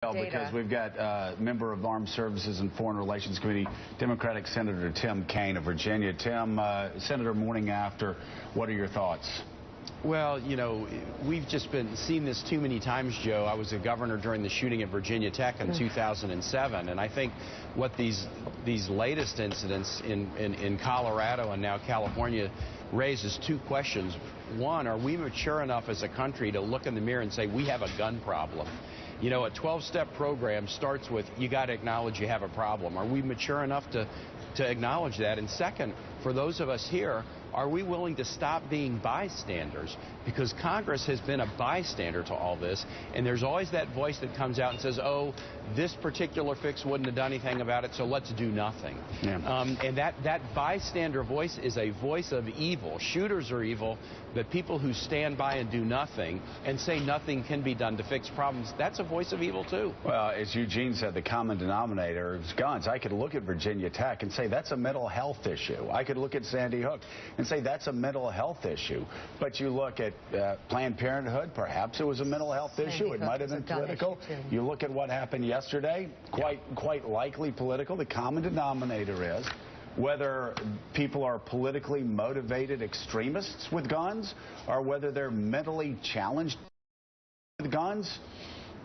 Because we've got member of Armed Services and Foreign Relations Committee, Democratic Senator Tim Kaine of Virginia. Tim, Senator, morning after, what are your thoughts? Well, you know, we've just seen this too many times, Joe. I was a governor during the shooting at Virginia Tech in 2007, and I think what these latest incidents in Colorado and now California raises two questions. One, are we mature enough as a country to look in the mirror and say we have a gun problem? You know, a 12-step program starts with you got to acknowledge you have a problem. Are we mature enough to acknowledge that? And second, for those of us here, are we willing to stop being bystanders? Because Congress has been a bystander to all this, and there's always that voice that comes out and says, oh, this particular fix wouldn't have done anything about it, so let's do nothing. Yeah. And that bystander voice is a voice of evil. Shooters are evil, but people who stand by and do nothing and say nothing can be done to fix problems, that's a voice of evil too. Well, as Eugene said, the common denominator is guns. I could look at Virginia Tech and say that's a mental health issue. I could look at Sandy Hook and say that's a mental health issue. But you look at Planned Parenthood, perhaps it was a mental health issue. It might have been political. You look at what happened yesterday, quite likely political. The common denominator is whether people are politically motivated extremists with guns or whether they're mentally challenged with guns.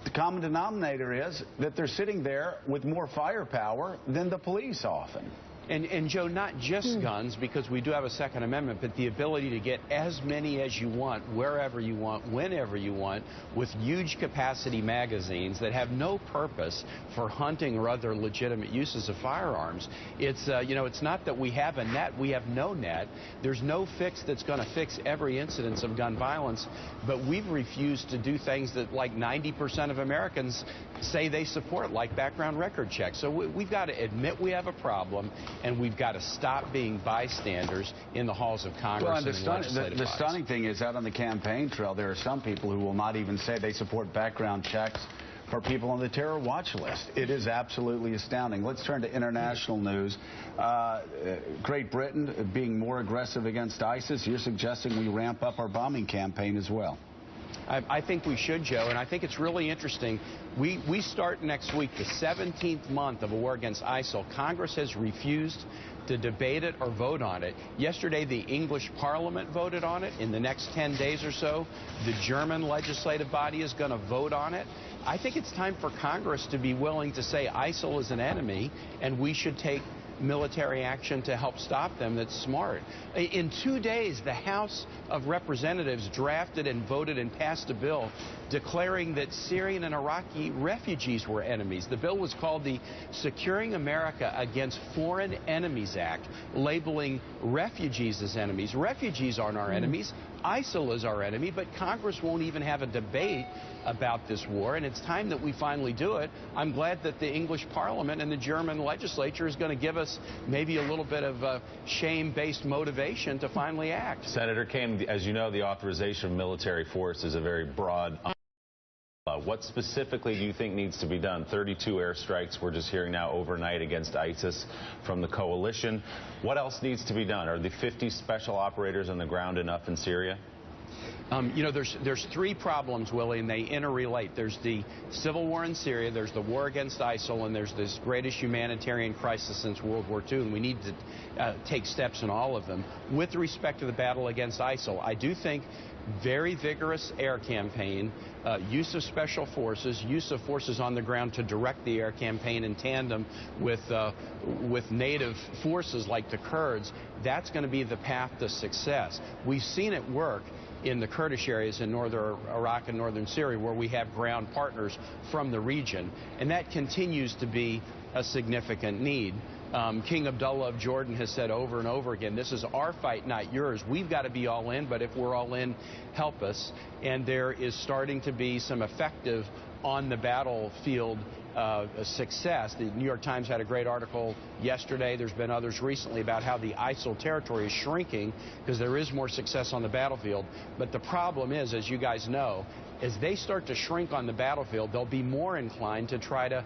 The common denominator is that they're sitting there with more firepower than the police often. And Joe, not just guns, because we do have a Second Amendment, but the ability to get as many as you want, wherever you want, whenever you want, with huge capacity magazines that have no purpose for hunting or other legitimate uses of firearms. It's, you know, it's not that we have a net, we have no net. There's no fix that's going to fix every incidence of gun violence, but we've refused to do things that like 90% of Americans say they support, like background record checks. So we've got to admit we have a problem, and we've got to stop being bystanders in the halls of Congress. Well, and the stunning thing is, out on the campaign trail, there are some people who will not even say they support background checks for people on the terror watch list. It is absolutely astounding. Let's turn to international news. Great Britain being more aggressive against ISIS. You're suggesting we ramp up our bombing campaign as well. I think we should, Joe, and I think it's really interesting. We start next week the 17th month of a war against ISIL. Congress has refused to debate it or vote on it. Yesterday, the English Parliament voted on it. In the next 10 days or so, the German legislative body is going to vote on it. I think it's time for Congress to be willing to say ISIL is an enemy, and we should take military action to help stop them. That's smart. In 2 days, the House of Representatives drafted and voted and passed a bill declaring that Syrian and Iraqi refugees were enemies. The bill was called the Securing America Against Foreign Enemies Act, labeling refugees as enemies. Refugees aren't our enemies. ISIL is our enemy, but Congress won't even have a debate about this war, and it's time that we finally do it. I'm glad that the English Parliament and the German legislature is going to give us maybe a little bit of shame-based motivation to finally act. Senator Kaine, as you know, the authorization of military force is a very broad. What specifically do you think needs to be done? 32 airstrikes we're just hearing now overnight against ISIS from the coalition. What else needs to be done? Are the 50 special operators on the ground enough in Syria? You know, there's three problems, Willie, and they interrelate. There's the civil war in Syria, there's the war against ISIL, and there's this greatest humanitarian crisis since World War II, and we need to take steps in all of them. With respect to the battle against ISIL, I do think very vigorous air campaign, use of special forces, use of forces on the ground to direct the air campaign in tandem with native forces like the Kurds. That's going to be the path to success. We've seen it work in the Kurdish areas in northern Iraq and northern Syria, where we have ground partners from the region, and that continues to be a significant need. King Abdullah of Jordan has said over and over again, this is our fight, not yours. We've got to be all in, but if we're all in, help us. And there is starting to be some effective on the battlefield success. The New York Times had a great article yesterday. There's been others recently about how the ISIL territory is shrinking because there is more success on the battlefield. But the problem is, as you guys know, as they start to shrink on the battlefield, they'll be more inclined to try to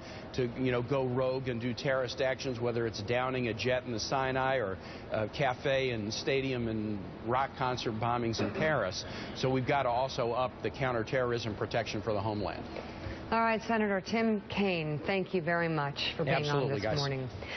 go rogue and do terrorist actions, whether it's downing a jet in the Sinai or a cafe and stadium and rock concert bombings in Paris. So we've got to also up the counterterrorism protection for the homeland. All right, Senator Tim Kaine, thank you very much for being on this morning.